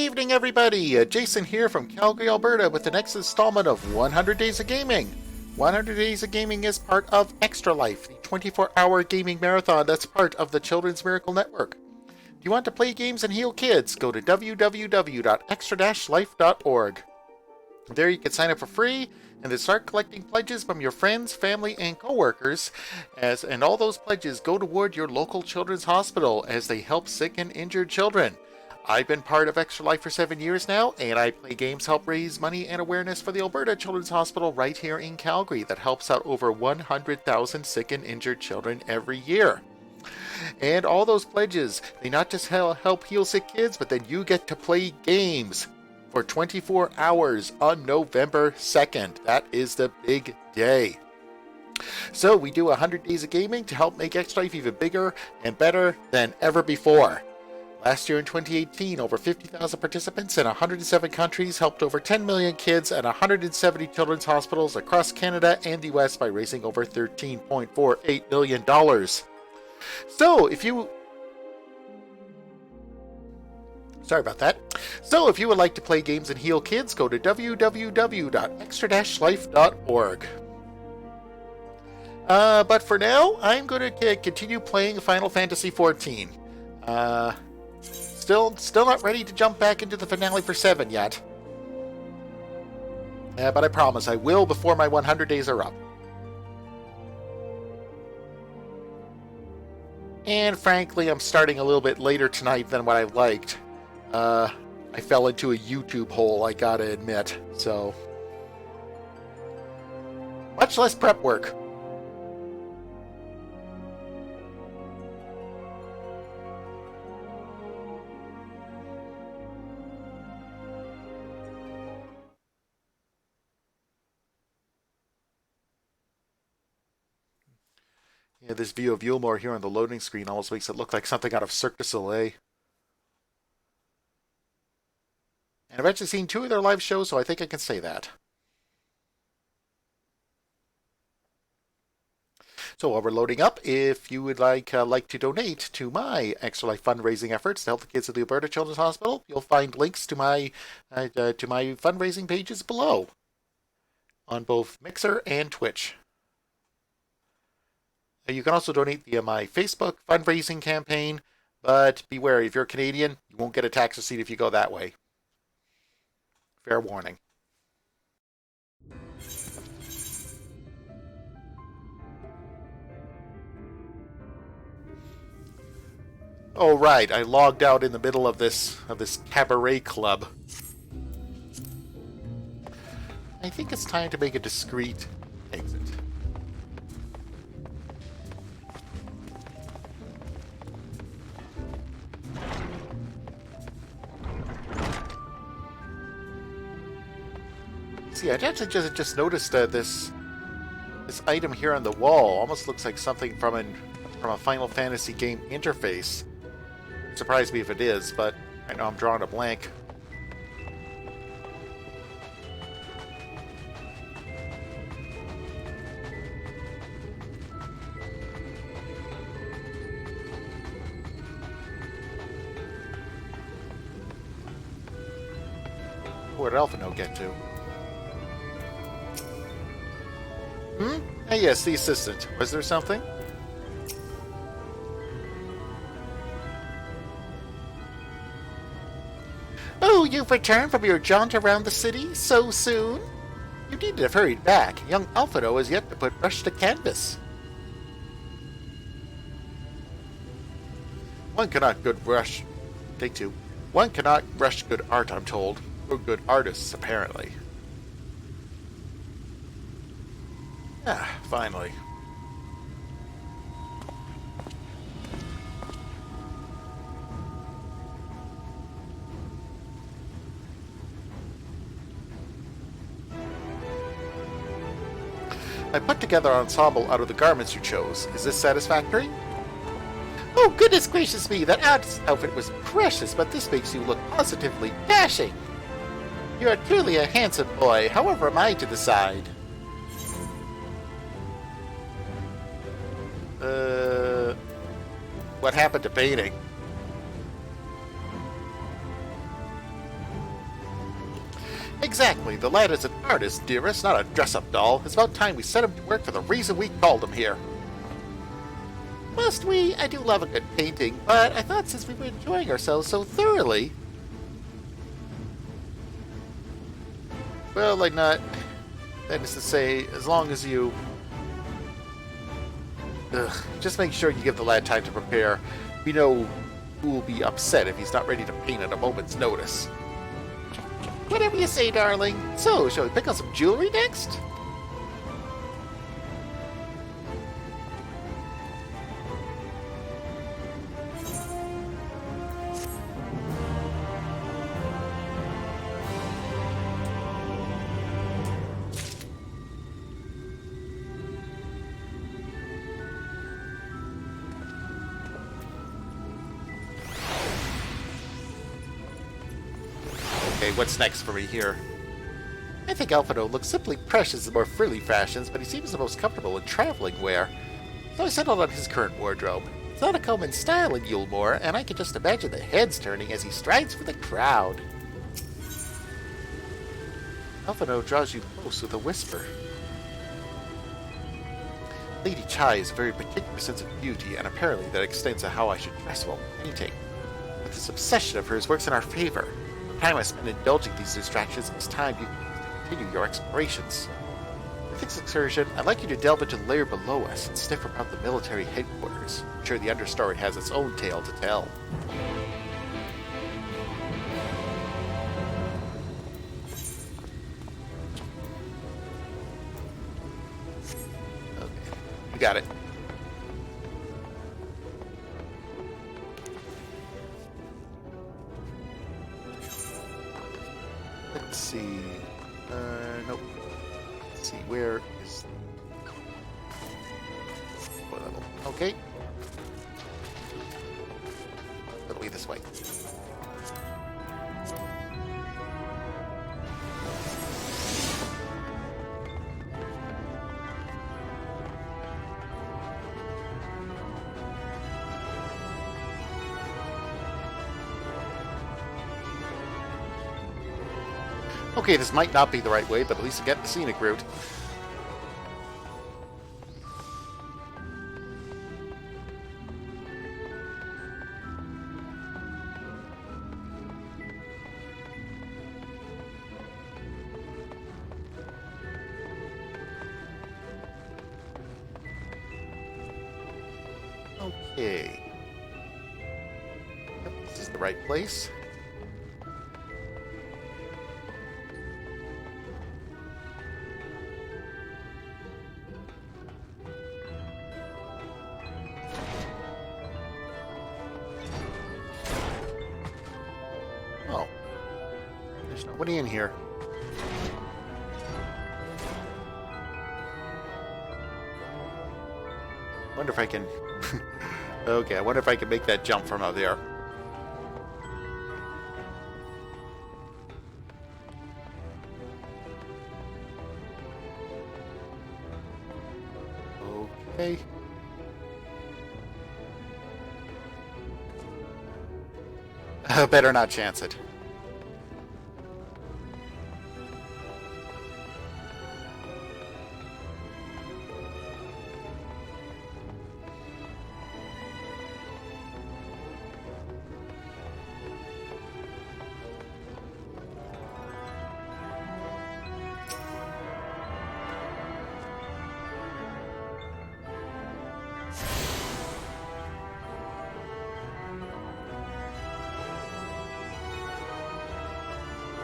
evening, everybody! Jason here from Calgary, Alberta with the next installment of 100 Days of Gaming. 100 Days of Gaming is part of Extra Life, the 24-hour gaming marathon that's part of the Children's Miracle Network. Do you want to play games and heal kids? Go to www.extra-life.org. There you can sign up for free and then start collecting pledges from your friends, family, and coworkers, and all those pledges go toward your local children's hospital as they help sick and injured children. I've been part of Extra Life for 7 years now, and I play games help raise money and awareness for the Alberta Children's Hospital right here in Calgary that helps out over 100,000 sick and injured children every year. And all those pledges, they not just help heal sick kids, but then you get to play games for 24 hours on November 2nd. That is the big day. So we do 100 Days of Gaming to help make Extra Life even bigger and better than ever before. Last year in 2018, over 50,000 participants in 107 countries helped over 10 million kids at 170 children's hospitals across Canada and the US by raising over $13.48 million. So if you would like to play games and heal kids, go to www.extra-life.org. But for now, I'm going to continue playing Final Fantasy XIV. Still not ready to jump back into the finale for 7 yet. But I promise I will before my 100 days are up. And frankly, I'm starting a little bit later tonight than what I liked. I fell into a YouTube hole, I gotta admit, so much less prep work. Yeah, this view of Yulmore here on the loading screen almost makes it look like something out of Cirque du Soleil. And I've actually seen 2 of their live shows, so I think I can say that. So while we're loading up, if you would like to donate to my Extra Life fundraising efforts to help the kids at the Alberta Children's Hospital, you'll find links to my fundraising pages below on both Mixer and Twitch. You can also donate via my Facebook fundraising campaign, but beware, if you're Canadian, you won't get a tax receipt if you go that way. Fair warning. Oh right, I logged out in the middle of this cabaret club. I think it's time to make a discreet exit. See, I actually just noticed this item here on the wall almost looks like something from a Final Fantasy game interface. Surprise me if it is, but I know I'm drawing a blank. Where did Alphino get to? Yes, the assistant. Was there something? Oh, you've returned from your jaunt around the city so soon? You need to have hurried back. Young Alphino has yet to put brush to canvas. One cannot rush good art, I'm told. Or good artists, apparently. Ah, finally. I put together an ensemble out of the garments you chose. Is this satisfactory? Oh, goodness gracious me, that outfit was precious, but this makes you look positively dashing. You are truly a handsome boy, however am I to decide? What happened to painting? Exactly. The lad is an artist, dearest, not a dress-up doll. It's about time we set him to work for the reason we called him here. Must we? I do love a good painting, but I thought since we were enjoying ourselves so thoroughly... Well, like not... That is to say, as long as you... just make sure you give the lad time to prepare. We know who will be upset if he's not ready to paint at a moment's notice. Whatever you say, darling. So, shall we pick up some jewelry next? Okay, what's next for me here? I think Alfredo looks simply precious in more frilly fashions, but he seems the most comfortable in traveling wear. So I settled on his current wardrobe. It's not a common style in Yulemoor, and I can just imagine the heads turning as he strides for the crowd. Alfredo draws you close with a whisper. Lady Chai has a very particular sense of beauty, and apparently that extends to how I should dress while painting. But this obsession of hers works in our favor. The time I spend indulging these distractions is time you can continue your explorations. For this excursion, I'd like you to delve into the layer below us and sniff around the military headquarters. I'm sure the understory has its own tale to tell. Okay, you got it. Let's see. Nope. Let's see. Where is what level? Okay. It'll be this way. Okay, this might not be the right way, but at least I get the scenic route. Okay. Yep, this is the right place. Oh. There's nobody in here. Wonder if I can... Okay, I wonder if I can make that jump from out there. Okay. Better not chance it.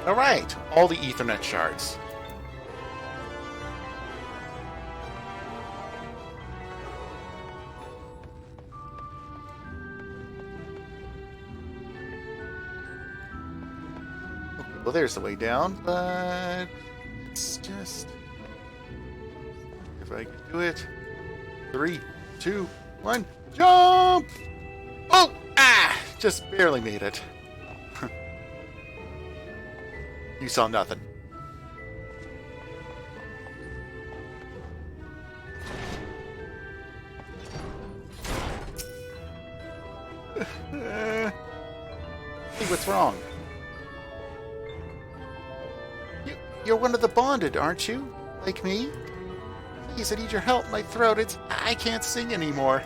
Alright, all the Ethernet shards. Okay, well, there's the way down, but it's just... If I can do it. 3, 2, 1, jump! Oh! Ah! Just barely made it. You saw nothing. Hey, what's wrong? You... You're one of the bonded, aren't you? Like me? Please, I need your help. My throat, I can't sing anymore.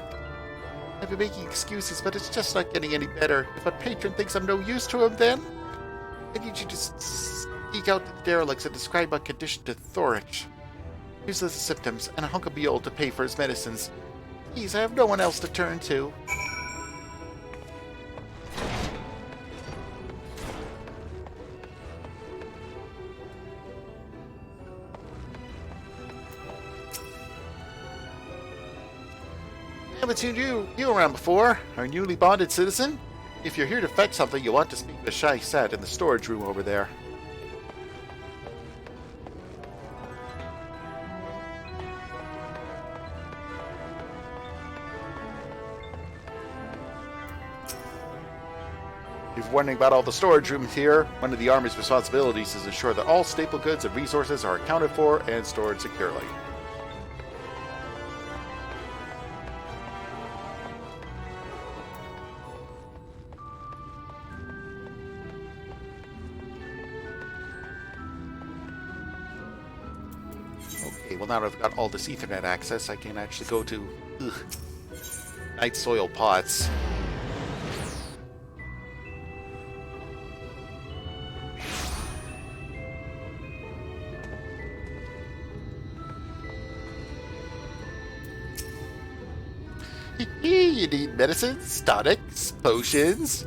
I've been making excuses, but it's just not getting any better. If a patron thinks I'm no use to him, then I need you to sneak out to the derelicts and describe my condition to Thorich. Here's the symptoms and a hunk of meal to pay for his medicines. Please, I have no one else to turn to. Haven't seen you around before, our newly bonded citizen. If you're here to fetch something, you'll want to speak with Shai Sat in the storage room over there. If you're wondering about all the storage rooms here, one of the Army's responsibilities is to ensure that all staple goods and resources are accounted for and stored securely. Okay, well now that I've got all this Ethernet access, I can actually go to Night Soil Pots. You need medicines, tonics, potions.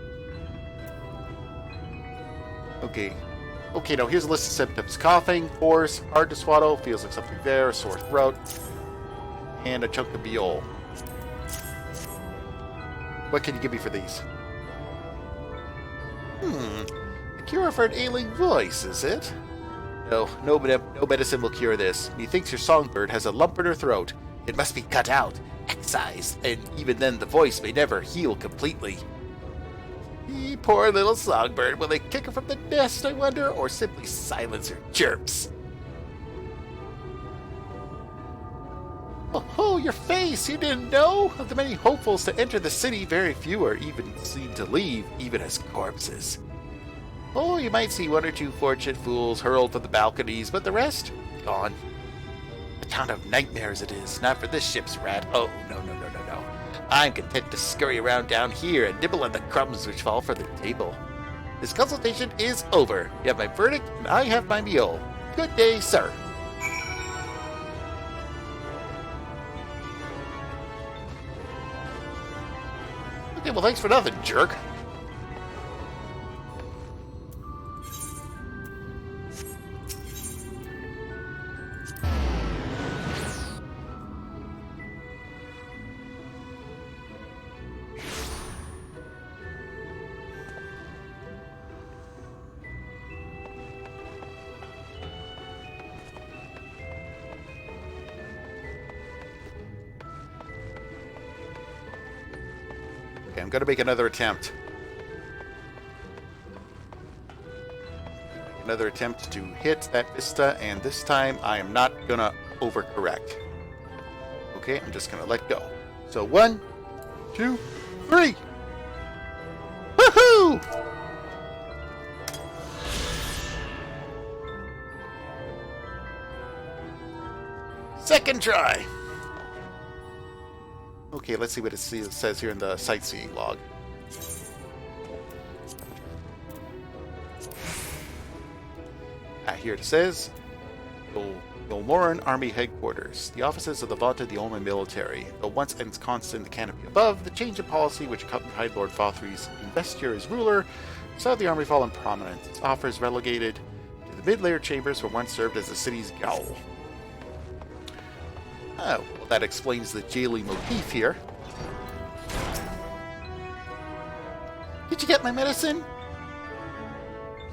Okay. Okay, now here's a list of symptoms. Coughing, hoarse, hard to swallow, feels like something there, a sore throat, and a chunk of biol. What can you give me for these? A cure for an ailing voice, is it? No medicine will cure this. Methinks your songbird has a lump in her throat. It must be cut out, excised, and even then the voice may never heal completely. Poor little songbird. Will they kick her from the nest, I wonder, or simply silence her chirps? Oh, your face! You didn't know? Of the many hopefuls to enter the city, very few are even seen to leave, even as corpses. Oh, you might see one or two fortunate fools hurled from the balconies, but the rest? Gone. A town of nightmares it is, not for this ship's rat. Oh, no. I'm content to scurry around down here and nibble at the crumbs which fall from the table. This consultation is over. You have my verdict, and I have my meal. Good day, sir. Okay, well, thanks for nothing, jerk. I'm going to make another attempt. Another attempt to hit that vista, and this time I am not going to overcorrect. Okay, I'm just going to let go. So 1, 2, 3! Woohoo! Second try! Okay, let's see what it says here in the sightseeing log. Here it says, Yolmoran Army Headquarters. The offices of the vaunted the Ulman military. Though once ensconced in the canopy above, the change in policy which accompanied Lord Fothry's investiture as ruler saw the army fall in prominence. Its offers relegated to the mid-layer chambers where once served as the city's gaol. Oh, well, that explains the jailing motif here. Did you get my medicine?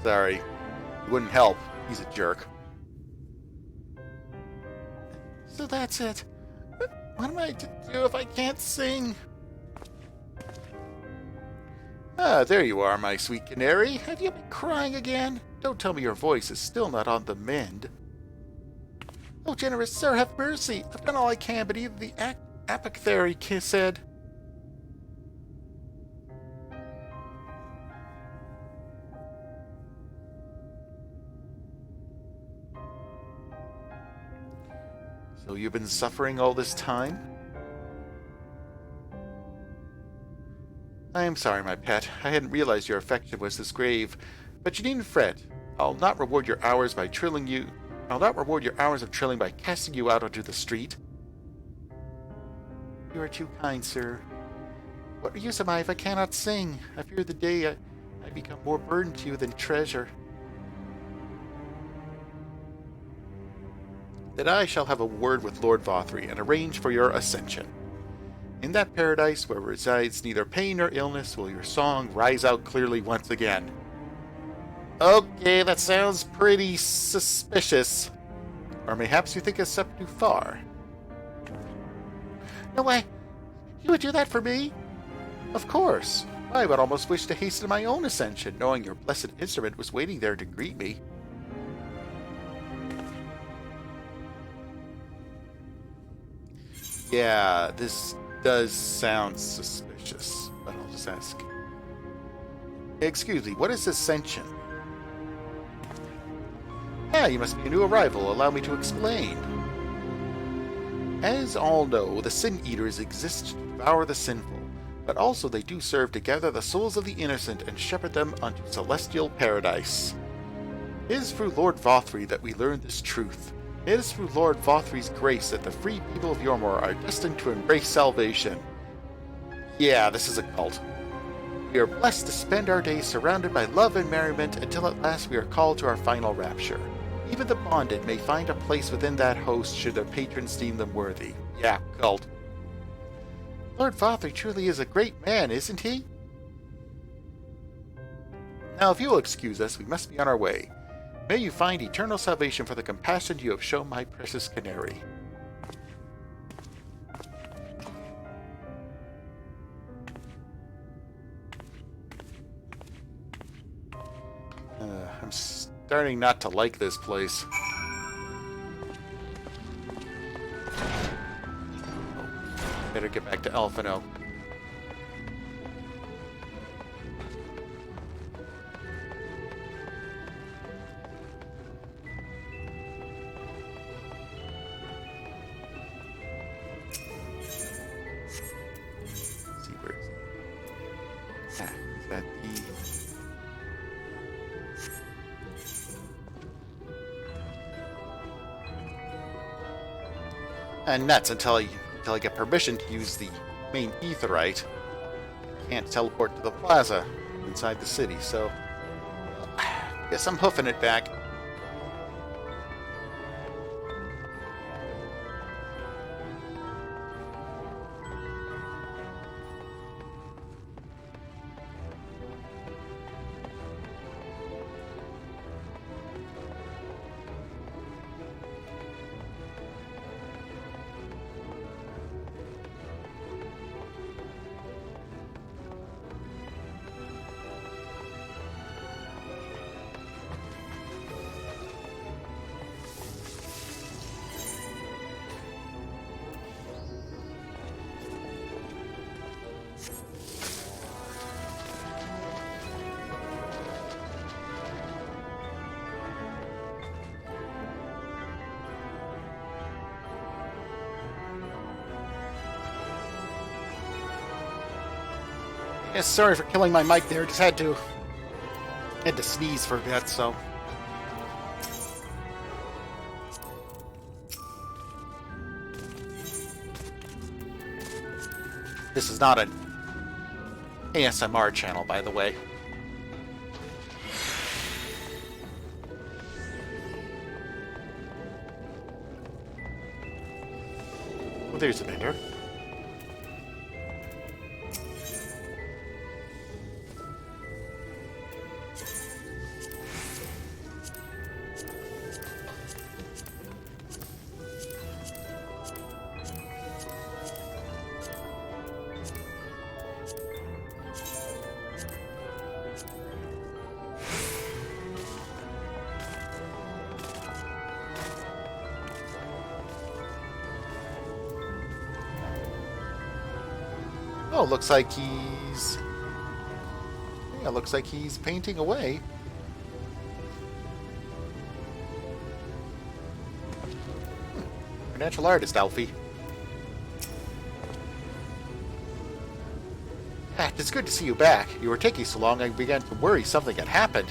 Sorry. It wouldn't help. He's a jerk. So that's it. What am I to do if I can't sing? Ah, there you are, my sweet canary. Have you been crying again? Don't tell me your voice is still not on the mend. Oh, generous sir, have mercy. I've done all I can, but even the apothecary said... So you've been suffering all this time? I am sorry, my pet. I hadn't realized your affection was this grave. But you needn't fret. I'll not reward your hours by trilling you. I'll not reward your hours of trilling by casting you out onto the street. You are too kind, sir. What use am I if I cannot sing? I fear the day I become more burden to you than treasure. That I shall have a word with Lord Vothry and arrange for your ascension. In that paradise where resides neither pain nor illness will your song rise out clearly once again. Okay, that sounds pretty suspicious. Or mayhaps you think a step too far. No way! You would do that for me? Of course. I would almost wish to hasten my own ascension, knowing your blessed instrument was waiting there to greet me. Yeah, this does sound suspicious, but I'll just ask. Excuse me, what is ascension? Ah, you must be a new arrival. Allow me to explain. As all know, the Sin Eaters exist to devour the sinful, but also they do serve to gather the souls of the innocent and shepherd them unto celestial paradise. It is through Lord Vothry that we learn this truth. It is through Lord Vothry's grace that the free people of Yormor are destined to embrace salvation. Yeah, this is a cult. We are blessed to spend our days surrounded by love and merriment until at last we are called to our final rapture. Even the bonded may find a place within that host should their patrons deem them worthy. Yeah, cult. Lord Vothry truly is a great man, isn't he? Now, if you will excuse us, we must be on our way. May you find eternal salvation for the compassion you have shown my precious canary. I'm starting not to like this place. Better get back to Elfino. Let's see where is that the... And nuts until I get permission to use the main aetheryte. Can't teleport to the plaza inside the city, so guess I'm hoofing it back. Yeah, sorry for killing my mic there. Just had to sneeze for a bit, so. This is not an ASMR channel, by the way. Well, there's a vendor. Oh, looks like he's... Yeah, looks like he's painting away. You're a natural artist, Alfie. It's good to see you back. You were taking so long I began to worry something had happened.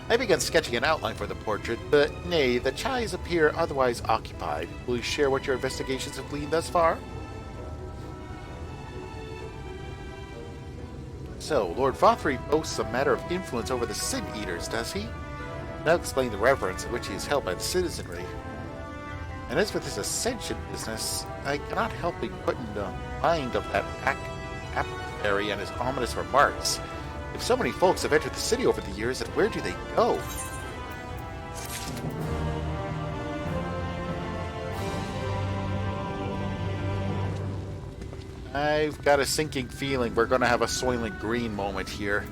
I began sketching an outline for the portrait, but nay, the chais appear otherwise occupied. Will you share what your investigations have gleaned thus far? So, Lord Vothry boasts a matter of influence over the Sin Eaters, does he? Now explain the reverence in which he is held by the citizenry. And as for this ascension business, I cannot help but put in the mind of that apothecary and his ominous remarks. If so many folks have entered the city over the years, then where do they go? I've got a sinking feeling we're going to have a Soylent Green moment here.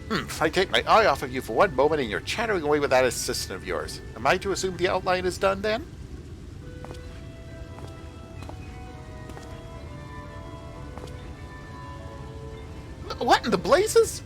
If I take my eye off of you for one moment and you're chattering away with that assistant of yours, am I to assume the outline is done then? What in the blazes?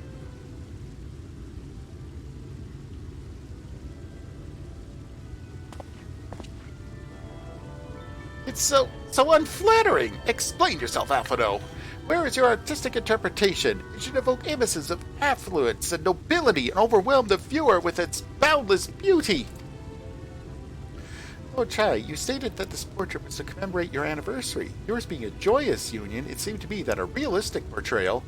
It's so unflattering. Explain yourself, Alphino. Where is your artistic interpretation? It should evoke images of affluence and nobility and overwhelm the viewer with its boundless beauty. Oh, Chai, you stated that this portrait was to commemorate your anniversary. Yours being a joyous union, it seemed to me that a realistic portrayal...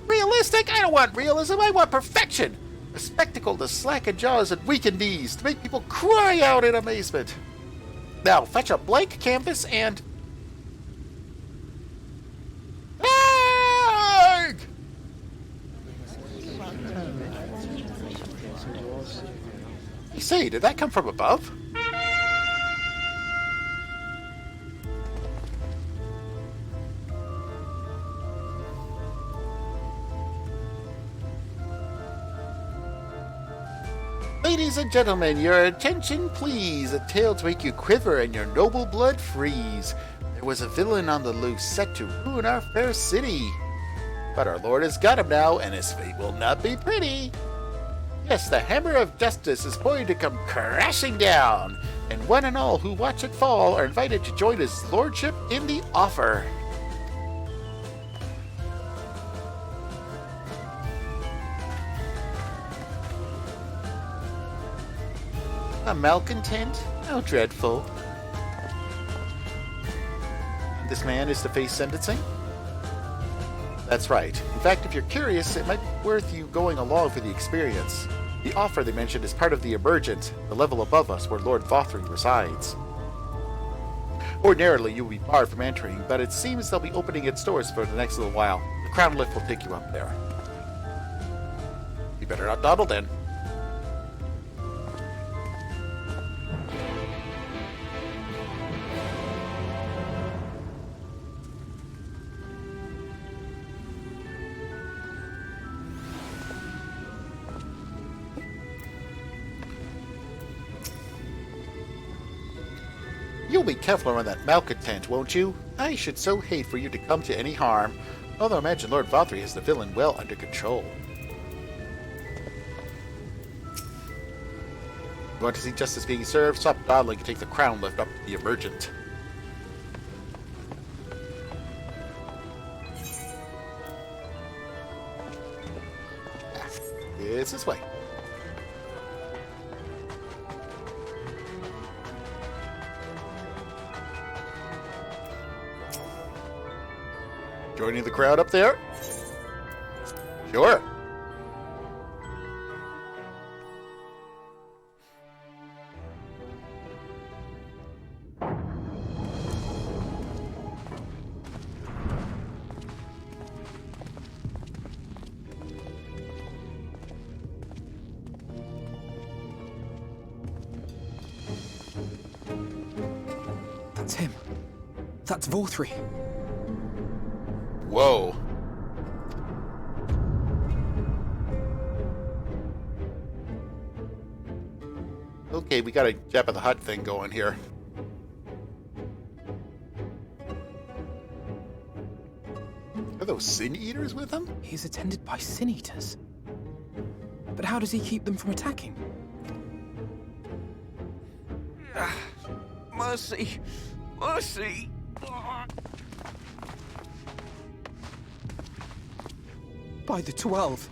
Realistic? I don't want realism, I want perfection! A spectacle to slacken jaws and weaken knees, to make people cry out in amazement. Now, fetch a blank canvas and... Say, did that come from above? Ladies and gentlemen, your attention please. A tale to make you quiver and your noble blood freeze. There was a villain on the loose set to ruin our fair city. But our Lord has got him now, and his fate will not be pretty. Yes, the hammer of justice is going to come crashing down, and one and all who watch it fall are invited to join his lordship in the offer. A malcontent? How dreadful. This man is to face sentencing? That's right. In fact, if you're curious, it might be worth you going along for the experience. The offer they mentioned is part of the Emergent, the level above us where Lord Vothry resides. Ordinarily, you will be barred from entering, but it seems they'll be opening its doors for the next little while. The Crown Lift will take you up there. You better not dawdle then. You'll be careful around that malcontent, won't you? I should so hate for you to come to any harm. Although I imagine Lord Vothry has the villain well under control. You want to see justice being served? Stop dawdling and take the Crown Lift up to the Emergent. It's this way. Joining the crowd up there? Sure. That's him. That's Vothry. Whoa. Okay, we got a Jabba the Hutt thing going here. Are those sin eaters with him? He's attended by sin eaters. But how does he keep them from attacking? Mercy! Mercy! By the 12.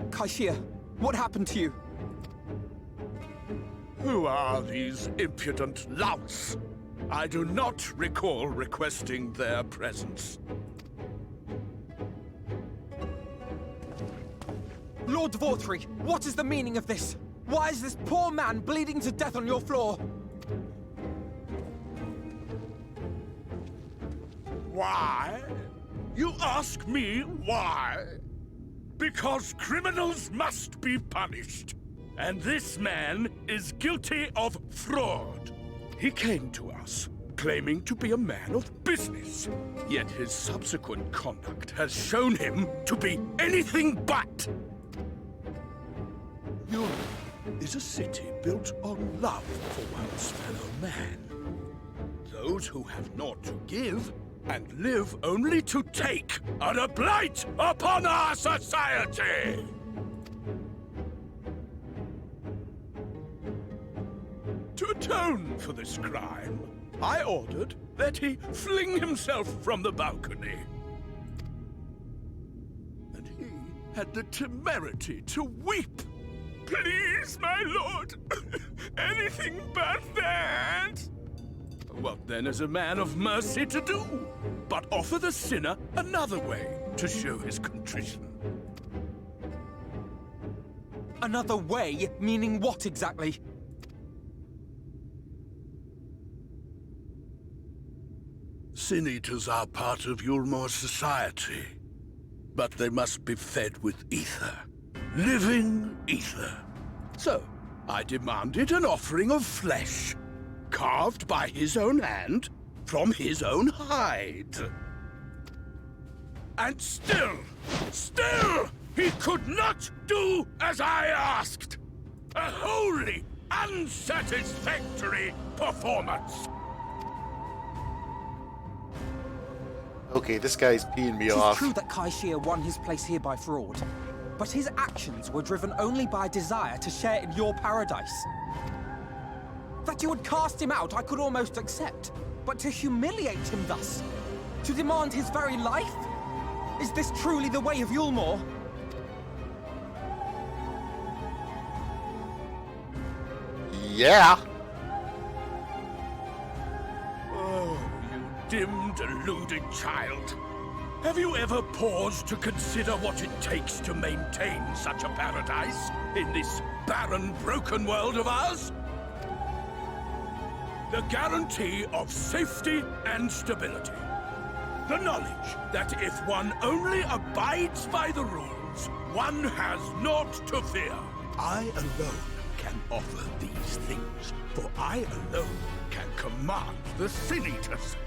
Kaishia, what happened to you? Who are these impudent louts? I do not recall requesting their presence. Lord Vorthree, what is the meaning of this? Why is this poor man bleeding to death on your floor? Why? You ask me why? Because criminals must be punished. And this man is guilty of fraud. He came to us, claiming to be a man of business. Yet his subsequent conduct has shown him to be anything but. Europe is a city built on love for one's fellow man. Those who have naught to give and live only to take are a blight upon our society! To atone for this crime, I ordered that he fling himself from the balcony. And he had the temerity to weep. Please, my lord, anything but that. What then is a man of mercy to do? But offer the sinner another way to show his contrition. Another way? Meaning what exactly? Sin-eaters are part of Yulmor's society, but they must be fed with ether. Living ether. So, I demanded an offering of flesh, carved by his own hand, from his own hide. And still, he could not do as I asked. A wholly unsatisfactory performance. Okay, this guy's peeing me It is off. true that Kaishia won his place here by fraud, but his actions were driven only by a desire to share in your paradise. That you would cast him out, I could almost accept. But to humiliate him thus? To demand his very life? Is this truly the way of Yulmor? Yeah. Oh, you dim, deluded child. Have you ever paused to consider what it takes to maintain such a paradise in this barren, broken world of ours? The guarantee of safety and stability. The knowledge that if one only abides by the rules, one has naught to fear. I alone can offer these things, for I alone can command the Sin-Eaters.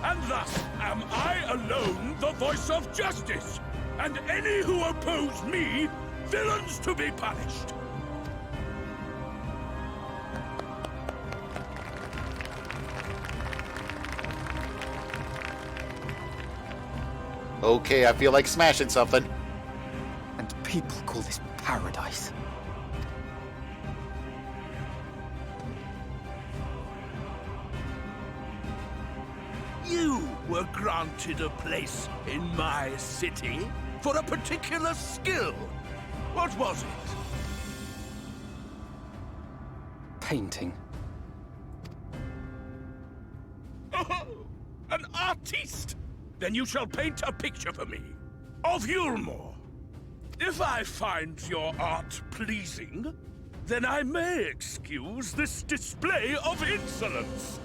And thus am I alone the voice of justice, and any who oppose me, villains to be punished. Okay, I feel like smashing something. And people call this paradise. You were granted a place in my city for a particular skill. What was it? Painting. Oh, an artiste! Then you shall paint a picture for me of Yulmor. If I find your art pleasing, then I may excuse this display of insolence.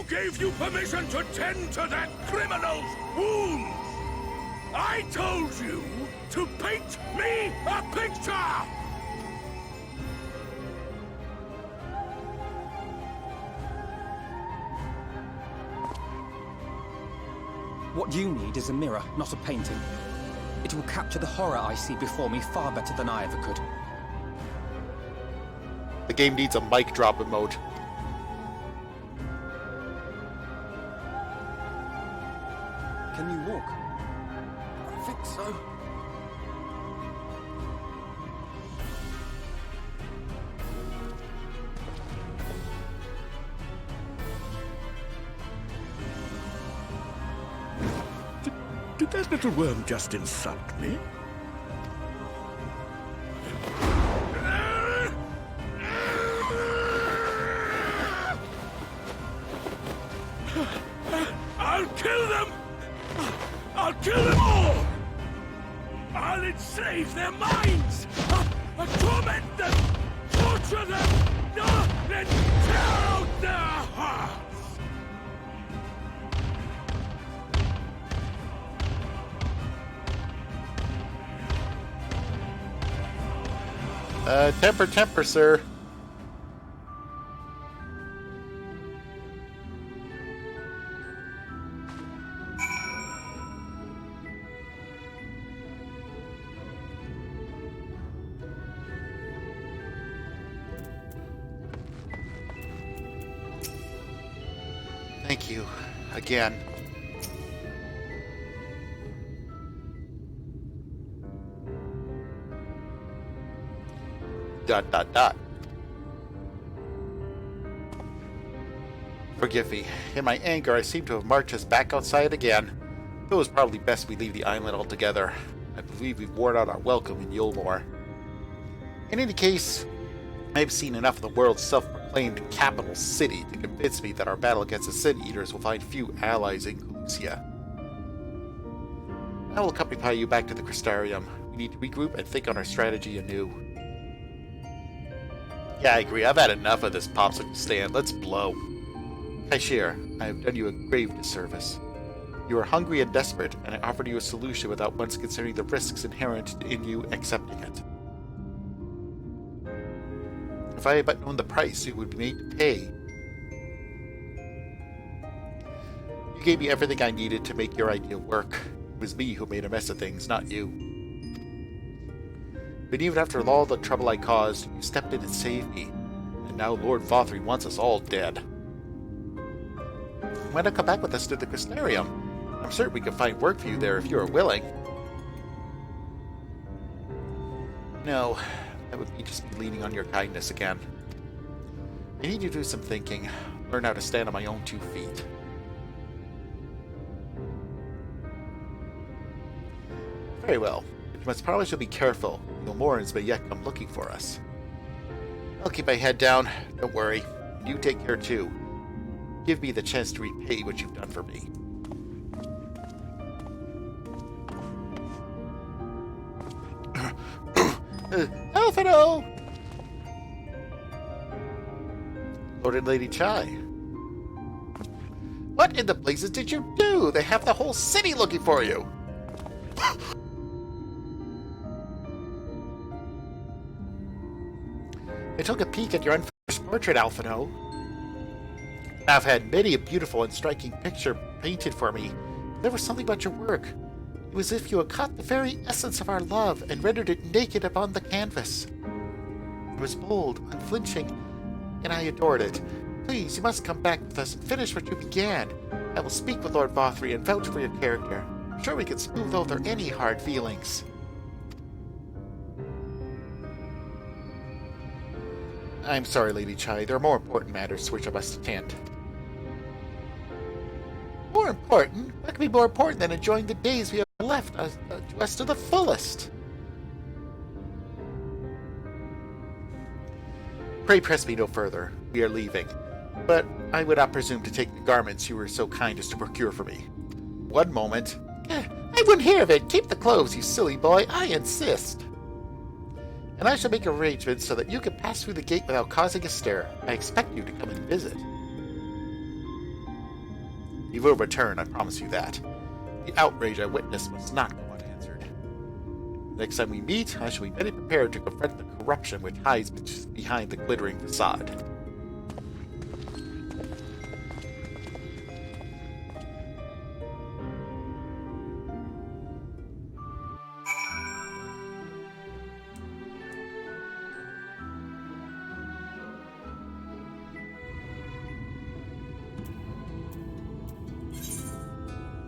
Who gave you permission to tend to that criminal's wounds? I told you to paint me a picture! What you need is a mirror, not a painting. It will capture the horror I see before me far better than I ever could. The game needs a mic drop emote. Can you walk? I think so. Did that little worm just insult me? I'll kill them! I'll kill them all! I'll enslave their minds! I'll torment them! Torture them! Then tear out their hearts! Temper, sir. Thank you. Again. ... Forgive me. In my anger, I seem to have marched us back outside again. It was probably best we leave the island altogether. I believe we've worn out our welcome in Yulmore. In any case, I've seen enough of the world's self-proclaimed capital city to convince me that our battle against the Sin Eaters will find few allies in Calusia. I will accompany you back to the Crystarium. We need to regroup and think on our strategy anew. Yeah, I agree. I've had enough of this popsicle stand. Let's blow. Kaishir, I have done you a grave disservice. You are hungry and desperate, and I offered you a solution without once considering the risks inherent in you accepting it. If I had but known the price you would be made to pay. You gave me everything I needed to make your idea work. It was me who made a mess of things, not you. But even after all the trouble I caused, you stepped in and saved me. And now Lord Vothry wants us all dead. Why not come back with us to the Crystarium? I'm certain we can find work for you there if you are willing. No, that would be just me leaning on your kindness again. I need you to do some thinking, learn how to stand on my own 2 feet. Very well. You must promise you'll be careful. The Morans may yet come looking for us. I'll keep my head down. Don't worry. You take care too. Give me the chance to repay what you've done for me. Alphino! Lord and Lady Chai. What in the blazes did you do? They have the whole city looking for you! I took a peek at your unfinished portrait, Alphino. I've had many a beautiful and striking picture painted for me. There was something about your work. It was as if you had caught the very essence of our love and rendered it naked upon the canvas. It was bold, unflinching, and I adored it. Please, you must come back with us and finish what you began. I will speak with Lord Vothry and vouch for your character. I'm sure we can smooth over any hard feelings. I'm sorry, Lady Chai. There are more important matters to which I must attend. More important? What could be more important than enjoying the days we have left to us to the fullest? Pray press me no further. We are leaving. But I would not presume to take the garments you were so kind as to procure for me. One moment. I wouldn't hear of it. Keep the clothes, you silly boy. I insist. And I shall make arrangements so that you can pass through the gate without causing a stir. I expect you to come and visit. He will return, I promise you that. The outrage I witnessed must not go unanswered. Next time we meet, I shall be better prepared to confront the corruption which hides behind the glittering facade.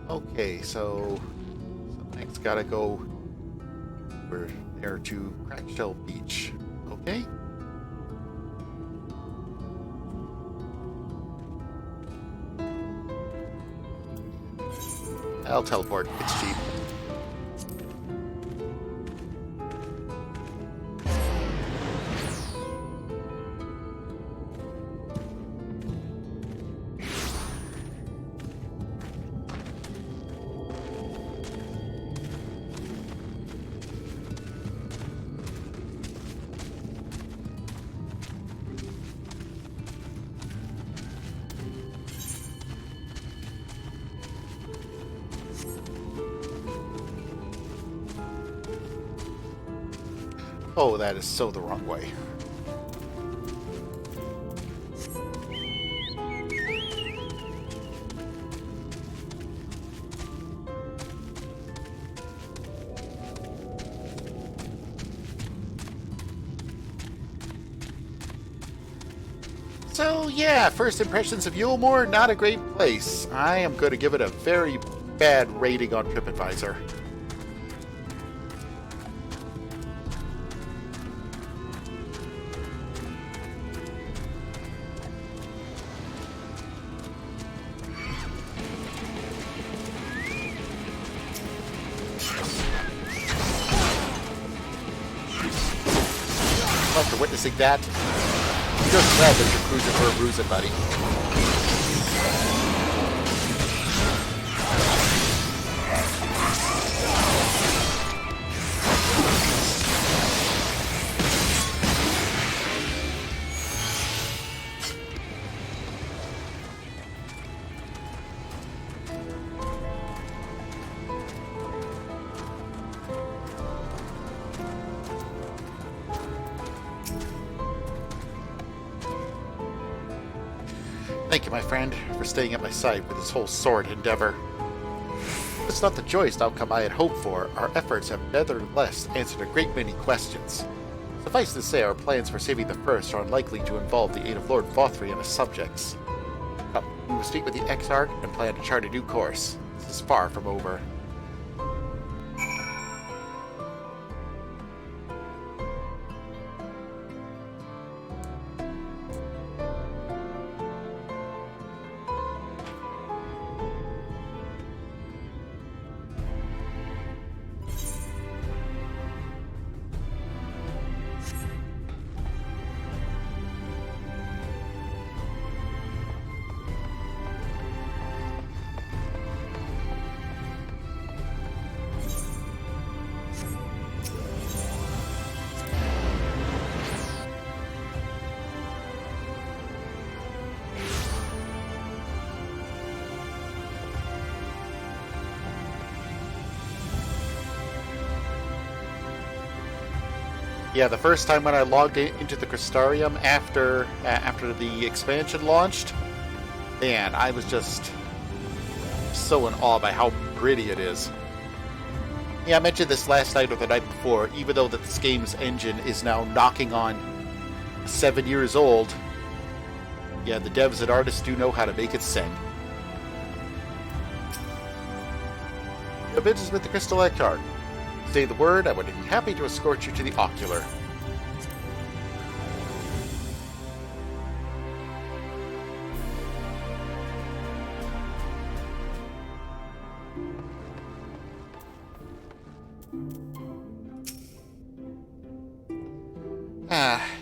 Okay, so something's gotta go. We're there to Crackshell Beach. Okay? I'll teleport. It's cheap. Oh, that is so the wrong way. So yeah, first impressions of Yulemore, not a great place. I am going to give it a very bad rating on TripAdvisor. After witnessing that, just glad that you're cruising for a bruising, buddy. Thank you, my friend, for staying at my side with this whole sword endeavor. It's not the joyous outcome I had hoped for. Our efforts have nevertheless answered a great many questions. Suffice to say, our plans for saving the First are unlikely to involve the aid of Lord Vothri and his subjects. Come, we will speak with the XIV and plan to chart a new course. This is far from over. Yeah, the first time when I logged into the Crystarium after the expansion launched, man, I was just so in awe by how pretty it is. Yeah, I mentioned this last night or the night before, even though that this game's engine is now knocking on 7 years old, yeah, the devs and artists do know how to make it sing. Your business with the Crystal Ectart. Say the word, I would be happy to escort you to the Ocular.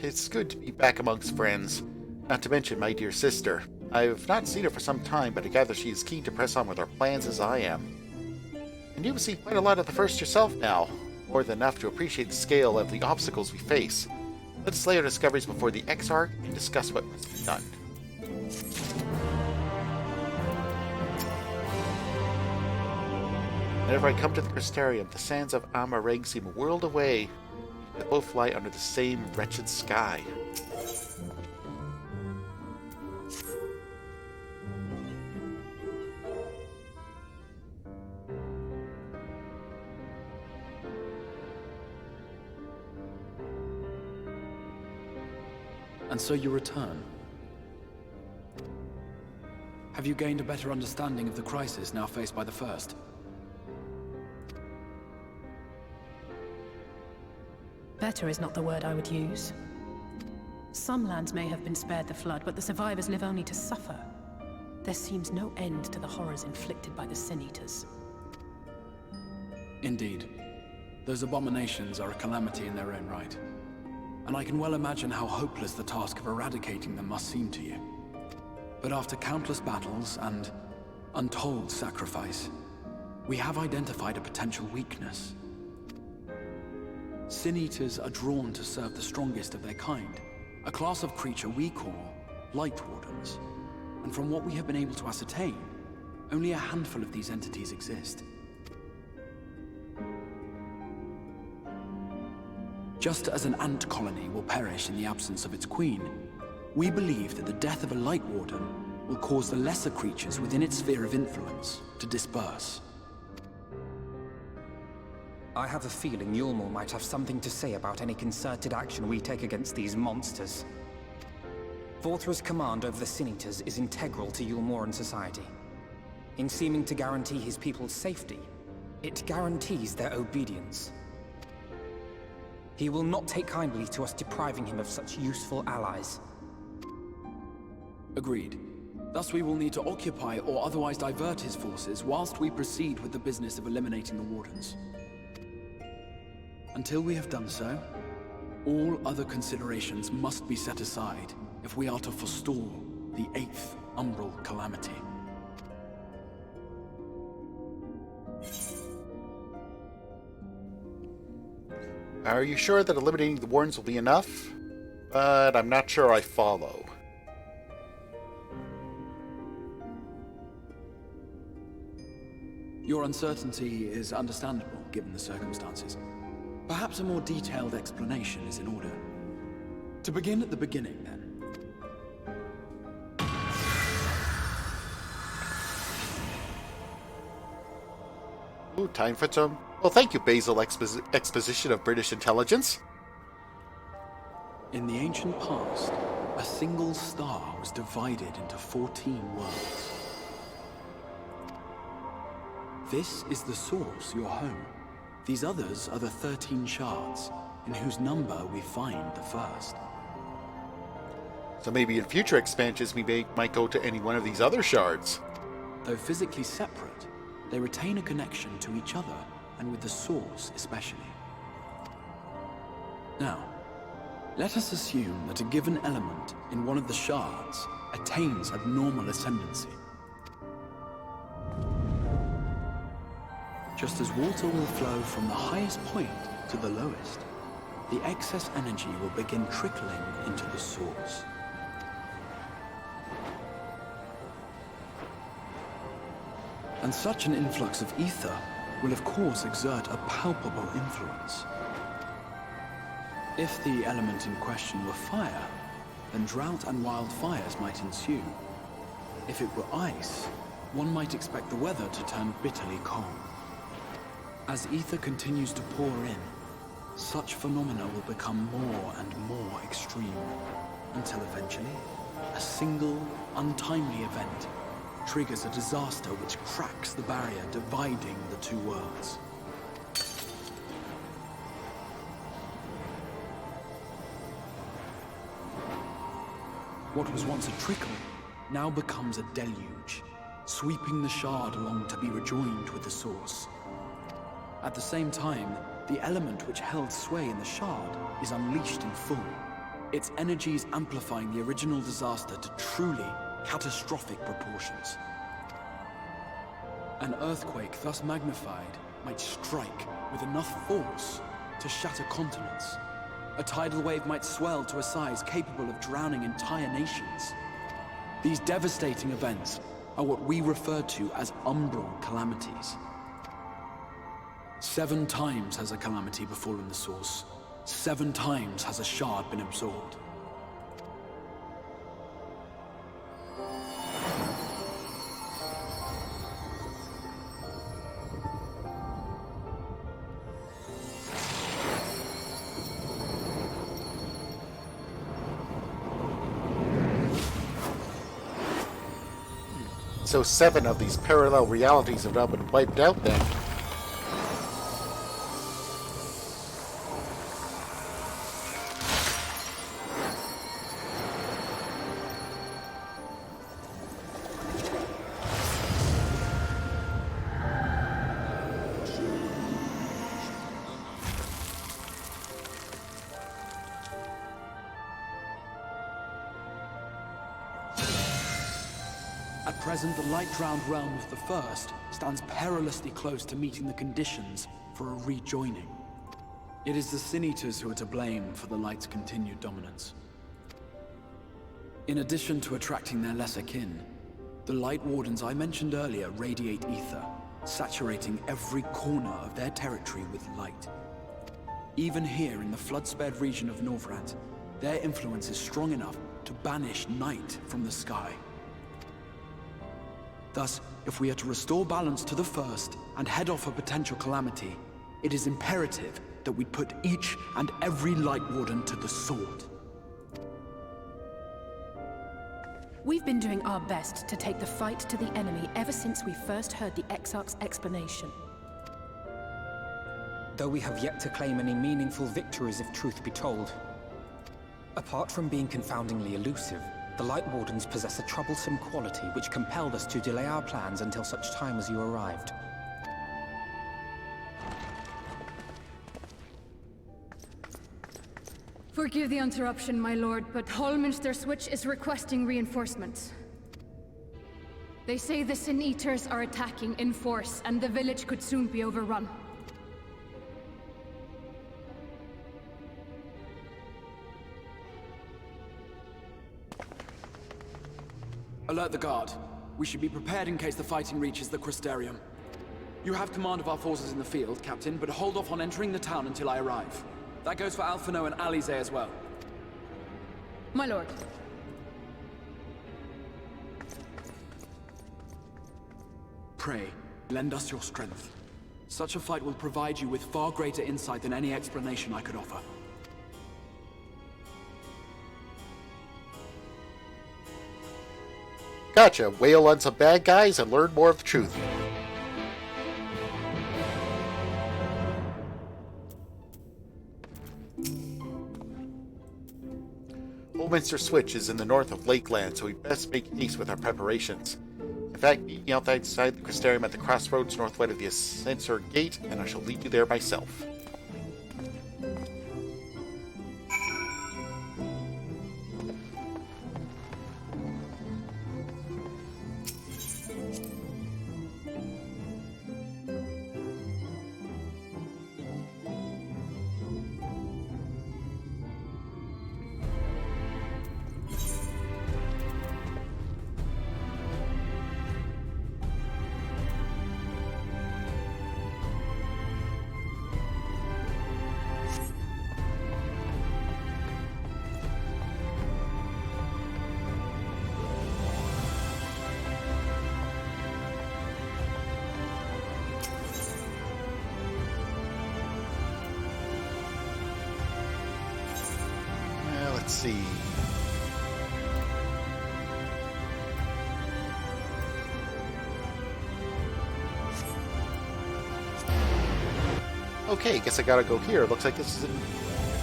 It's good to be back amongst friends. Not to mention my dear sister. I've not seen her for some time, but I gather she is keen to press on with our plans as I am. And you've seen quite a lot of the First yourself now, more than enough to appreciate the scale of the obstacles we face. Let's lay our discoveries before the Exarch and discuss what must be done. Whenever I come to the Crystarium, the sands of Amareng seem a world away. They both fly under the same wretched sky. And so you return. Have you gained a better understanding of the crisis now faced by the First? Better is not the word I would use. Some lands may have been spared the flood, but the survivors live only to suffer. There seems no end to the horrors inflicted by the Sin Eaters. Indeed. Those abominations are a calamity in their own right. And I can well imagine how hopeless the task of eradicating them must seem to you. But after countless battles and untold sacrifice, we have identified a potential weakness. Sin Eaters are drawn to serve the strongest of their kind, a class of creature we call Light Wardens. And from what we have been able to ascertain, only a handful of these entities exist. Just as an ant colony will perish in the absence of its queen, we believe that the death of a Light Warden will cause the lesser creatures within its sphere of influence to disperse. I have a feeling Yulmul might have something to say about any concerted action we take against these monsters. Vorthra's command over the Sin Eaters is integral to Yulmoran society. In seeming to guarantee his people's safety, it guarantees their obedience. He will not take kindly to us depriving him of such useful allies. Agreed. Thus we will need to occupy or otherwise divert his forces whilst we proceed with the business of eliminating the Wardens. Until we have done so, all other considerations must be set aside if we are to forestall the 8th Umbral Calamity. Are you sure that eliminating the Wardens will be enough? But I'm not sure I follow. Your uncertainty is understandable, given the circumstances. Perhaps a more detailed explanation is in order. To begin at the beginning, then. Ooh, time for some... Well, thank you, Basil Exposition of British Intelligence. In the ancient past, a single star was divided into 14 worlds. This is the source, your home. These others are the 13 shards, in whose number we find the first. So maybe in future expansions we might go to any one of these other shards. Though physically separate, they retain a connection to each other, and with the source especially. Now, let us assume that a given element in one of the shards attains abnormal ascendancy. Just as water will flow from the highest point to the lowest, the excess energy will begin trickling into the source. And such an influx of ether will of course exert a palpable influence. If the element in question were fire, then drought and wildfires might ensue. If it were ice, one might expect the weather to turn bitterly cold. As ether continues to pour in, such phenomena will become more and more extreme, until eventually, a single, untimely event triggers a disaster which cracks the barrier dividing the two worlds. What was once a trickle now becomes a deluge, sweeping the shard along to be rejoined with the source. At the same time, the element which held sway in the shard is unleashed in full, its energies amplifying the original disaster to truly catastrophic proportions. An earthquake thus magnified might strike with enough force to shatter continents. A tidal wave might swell to a size capable of drowning entire nations. These devastating events are what we refer to as umbral calamities. 7 times has a calamity befallen the source. 7 times has a shard been absorbed. So 7 of these parallel realities have now been wiped out then. At present, the light-drowned realm of the First stands perilously close to meeting the conditions for a rejoining. It is the Sin Eaters who are to blame for the light's continued dominance. In addition to attracting their lesser kin, the Light Wardens I mentioned earlier radiate ether, saturating every corner of their territory with light. Even here in the flood-spared region of Norvrant, their influence is strong enough to banish night from the sky. Thus, if we are to restore balance to the First and head off a potential calamity, it is imperative that we put each and every Light Warden to the sword. We've been doing our best to take the fight to the enemy ever since we first heard the Exarch's explanation. Though we have yet to claim any meaningful victories if truth be told. Apart from being confoundingly elusive, the Light Wardens possess a troublesome quality which compelled us to delay our plans until such time as you arrived. Forgive the interruption, my lord, but Hallminster Switch is requesting reinforcements. They say the Sin Eaters are attacking in force, and the village could soon be overrun. Alert the guard. We should be prepared in case the fighting reaches the Crystarium. You have command of our forces in the field, Captain, but hold off on entering the town until I arrive. That goes for Alphino and Alize as well. My lord. Pray, lend us your strength. Such a fight will provide you with far greater insight than any explanation I could offer. Gotcha. Wail on some bad guys and learn more of the truth. Holminster Switch is in the north of Lakeland, so we best make haste with our preparations. In fact, meet me outside the Crystarium at the crossroads northwest of the Ascensor Gate, and I shall lead you there myself. Let's see. Okay, guess I gotta go here. Looks like this is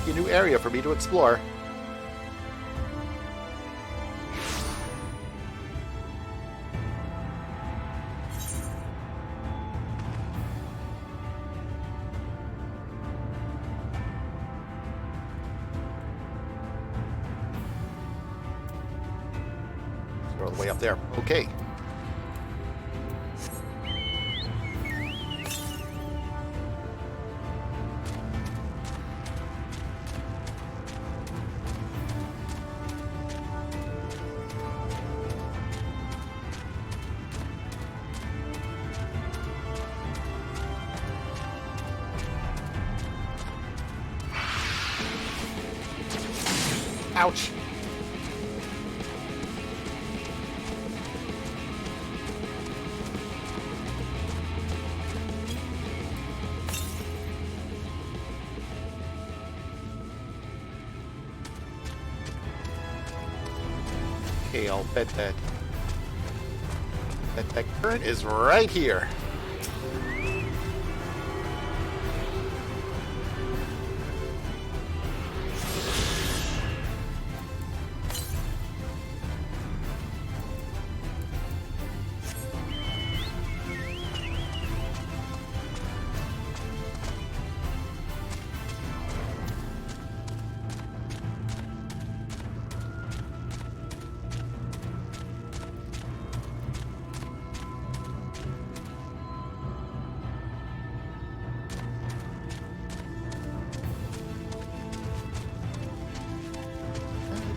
a new area for me to explore. All the way up there. Okay. Ouch. Okay, I'll bet that current is right here.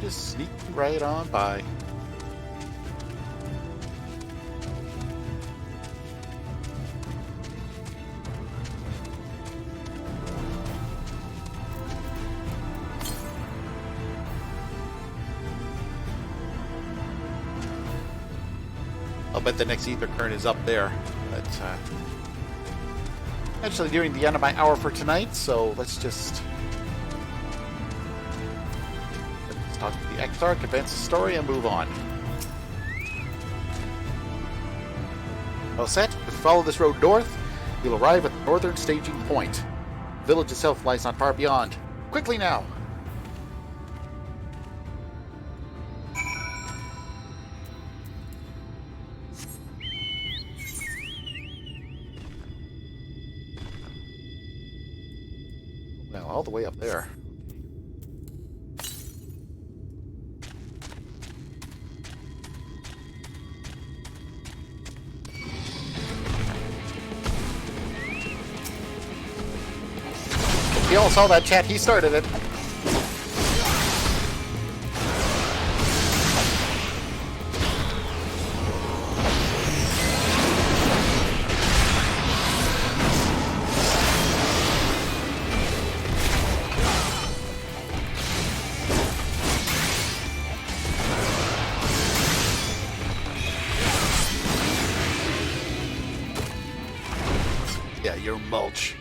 Just sneak right on by. I'll bet the next ether current is up there. But actually nearing the end of my hour for tonight, so let's just talk to the Exarch, advance the story, and move on. Well set, if you follow this road north, you'll arrive at the northern staging point. The village itself lies not far beyond. Quickly now! Well, all the way up there. You all saw that, chat. He started it. Yeah, you're mulch.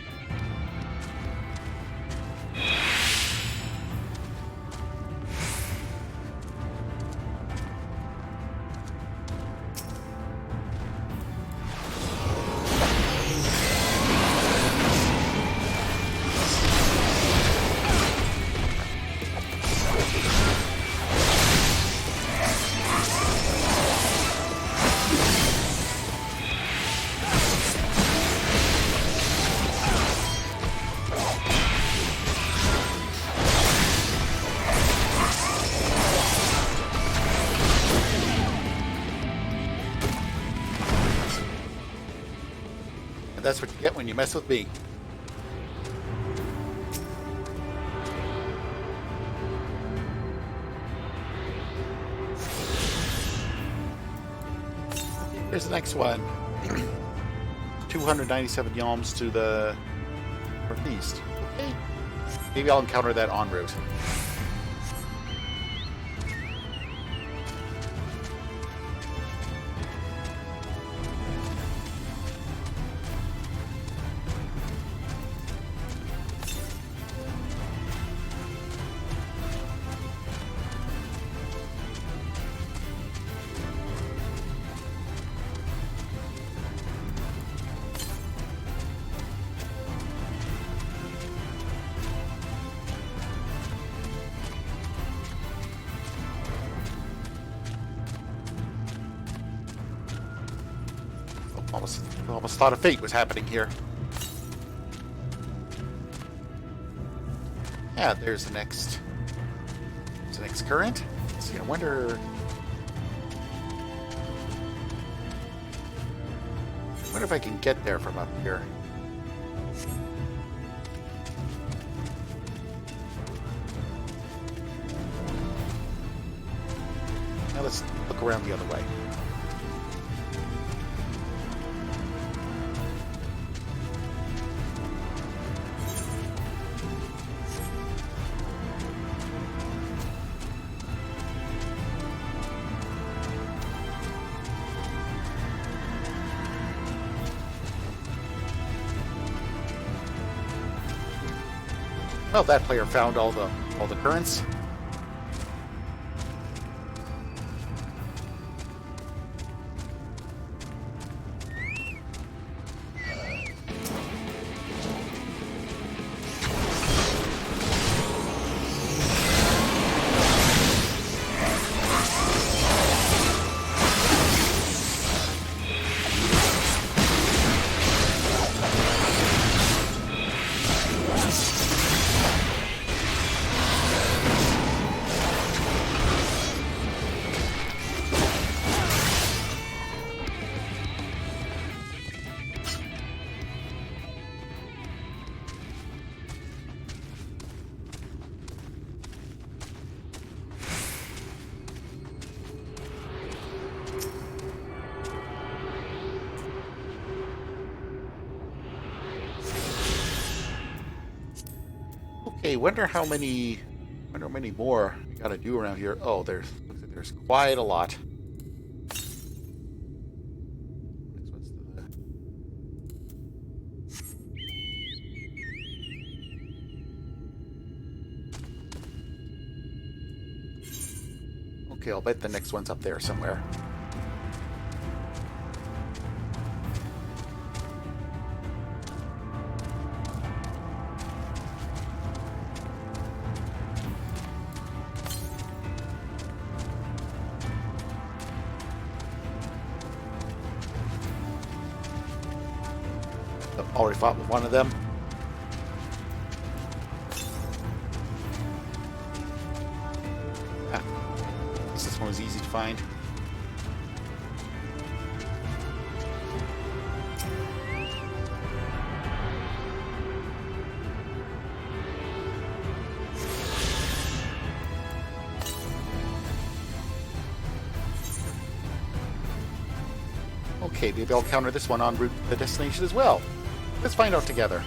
That's what you get when you mess with me. Here's the next one. 297 yalms to the northeast. Okay. Maybe I'll encounter that en route. Almost thought a fate was happening here. Yeah, there's the next current. Let's see, I wonder if I can get there from up here. Now let's look around the other way. Well, that player found all the currents. Okay, wonder how many more we gotta do around here. Oh, looks like there's quite a lot. Next one's okay, I'll bet the next one's up there somewhere. Already fought with one of them. Ah, this one was easy to find. Okay, maybe I'll counter this one en route to the destination as well. Let's find out together.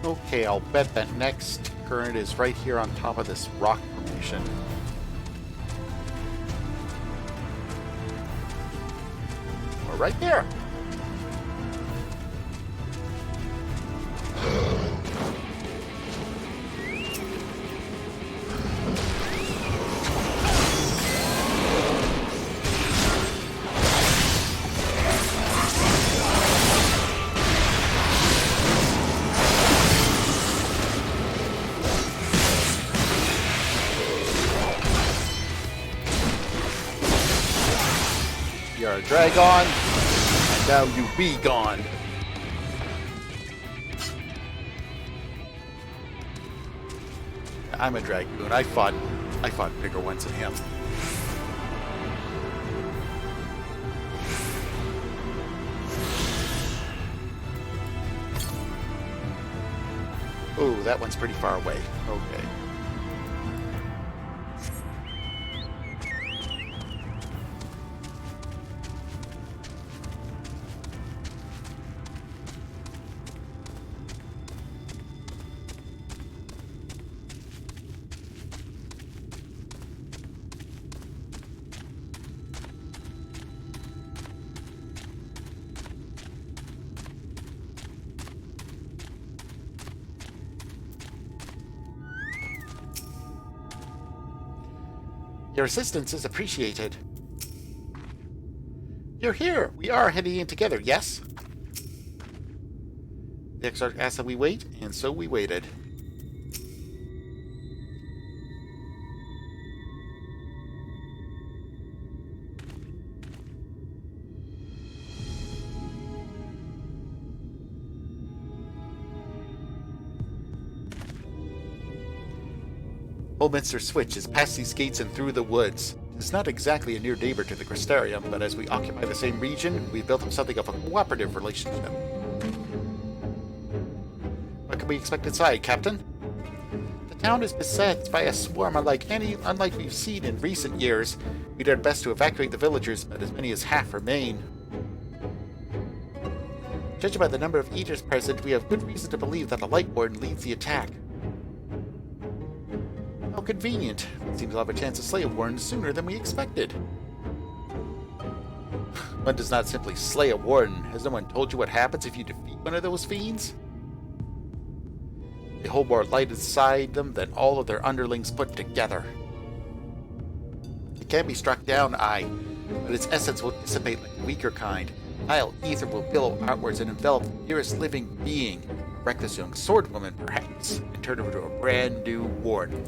Okay, I'll bet that next current is right here on top of this rock formation. Or right there. You're a dragon, and now you be gone. I'm a dragoon. I fought bigger ones than him. Oh, that one's pretty far away. Okay. Your assistance is appreciated. You're here. We are heading in together, yes? The Exarch asked that we wait, and so we waited. Oldminster Switch is past these gates and through the woods. It's not exactly a near neighbor to the Crystarium, but as we occupy the same region, we've built up something of a cooperative relationship. What can we expect inside, Captain? The town is beset by a swarm unlike we've seen in recent years. We did our best to evacuate the villagers, but as many as half remain. Judging by the number of eaters present, we have good reason to believe that the Light Warden leads the attack. How convenient. It seems we'll have a chance to slay a warden sooner than we expected. One does not simply slay a warden. Has no one told you what happens if you defeat one of those fiends? They hold more light inside them than all of their underlings put together. It can be struck down, aye, but its essence will dissipate like a weaker kind. Vile ether will billow outwards and envelop the nearest living being, a reckless young swordwoman perhaps, and turn her into a brand new warden.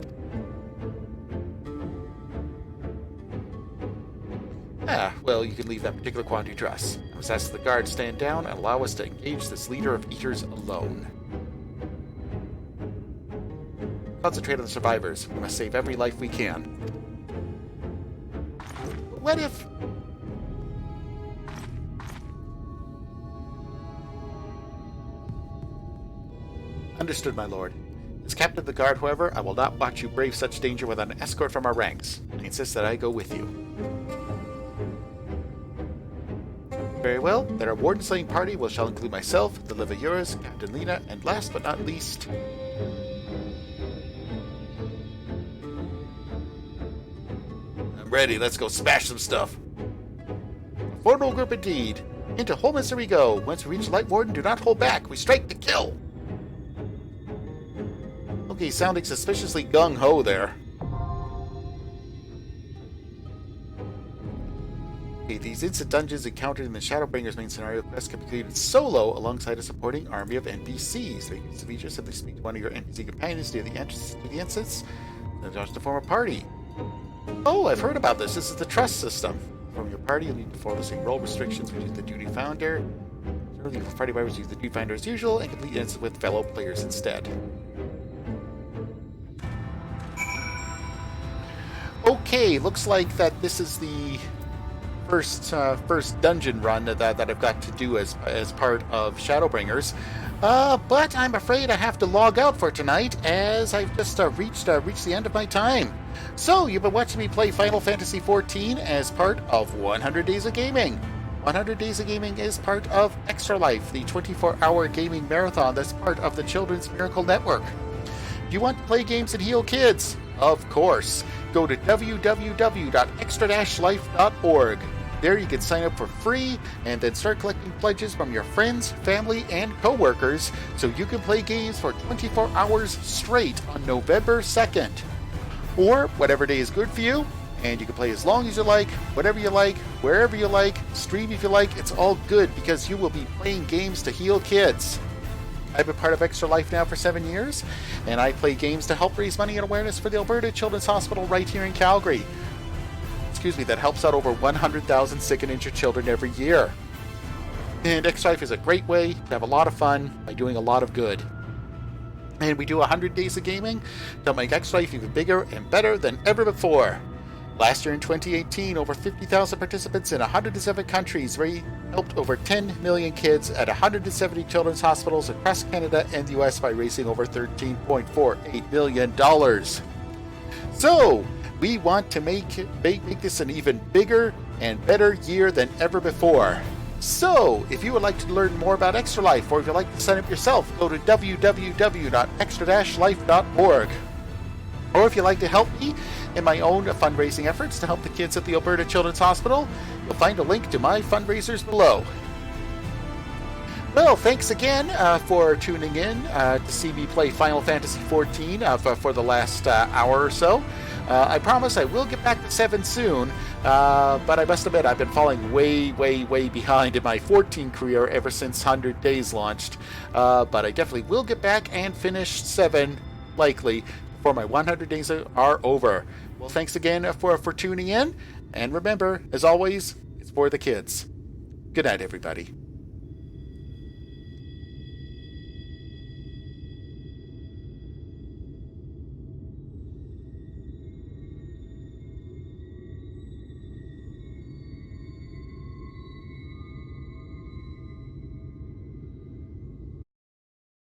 Ah, well, you can leave that particular quantity to us. I was asked the guard stand down and allow us to engage this leader of eaters alone. Concentrate on the survivors. We must save every life we can. What if... Understood, my lord. As captain of the guard, however, I will not watch you brave such danger without an escort from our ranks. I insist that I go with you. Very well, then our warden-slaying party shall include myself, the Livajuras, Captain Lena, and last but not least... I'm ready, let's go smash some stuff. A formidable group indeed. Into Holminster we go. Once we reach the Light Warden, do not hold back. We strike to kill. Okay, sounding suspiciously gung-ho there. Okay, these instant dungeons encountered in the Shadowbringers main scenario quest can be completed solo alongside a supporting army of NPCs. So you can use the feature, simply speak to one of your NPC companions near the entrance to the instance, then join to form a party. Oh, I've heard about this. This is the trust system. From your party, you'll need to follow the same role restrictions, which is the duty finder. Generally, for party members, use the duty finder as usual and complete instances with fellow players instead. Okay, looks like that this is the first dungeon run that I've got to do as part of Shadowbringers. But I'm afraid I have to log out for tonight as I've just reached the end of my time. So you've been watching me play Final Fantasy XIV as part of 100 Days of Gaming. 100 Days of Gaming is part of Extra Life, the 24-hour gaming marathon that's part of the Children's Miracle Network. Do you want to play games and heal kids? Of course. Go to www.extra-life.org. There you can sign up for free and then start collecting pledges from your friends, family, and coworkers so you can play games for 24 hours straight on November 2nd. Or whatever day is good for you, and you can play as long as you like, whatever you like, wherever you like, stream if you like. It's all good because you will be playing games to heal kids. I've been part of Extra Life now for 7 years, and I play games to help raise money and awareness for the Alberta Children's Hospital right here in Calgary. That helps out over 100,000 sick and injured children every year. And Extra Life is a great way to have a lot of fun by doing a lot of good. And we do 100 Days of Gaming to make Extra Life even bigger and better than ever before. Last year in 2018, over 50,000 participants in 107 countries helped over 10 million kids at 170 children's hospitals across Canada and the US by raising over $13.48 million. So, we want to make this an even bigger and better year than ever before. So, if you would like to learn more about Extra Life, or if you'd like to sign up yourself, go to www.extra-life.org. Or if you'd like to help me in my own fundraising efforts to help the kids at the Alberta Children's Hospital, you'll find a link to my fundraisers below. Well, thanks again for tuning in to see me play Final Fantasy XIV for the last hour or so. I promise I will get back to 7 soon, but I must admit I've been falling way behind in my 14 career ever since 100 Days launched. But I definitely will get back and finish 7, likely, before my 100 days are over. Well, thanks again for tuning in, and remember, as always, it's for the kids. Good night, everybody.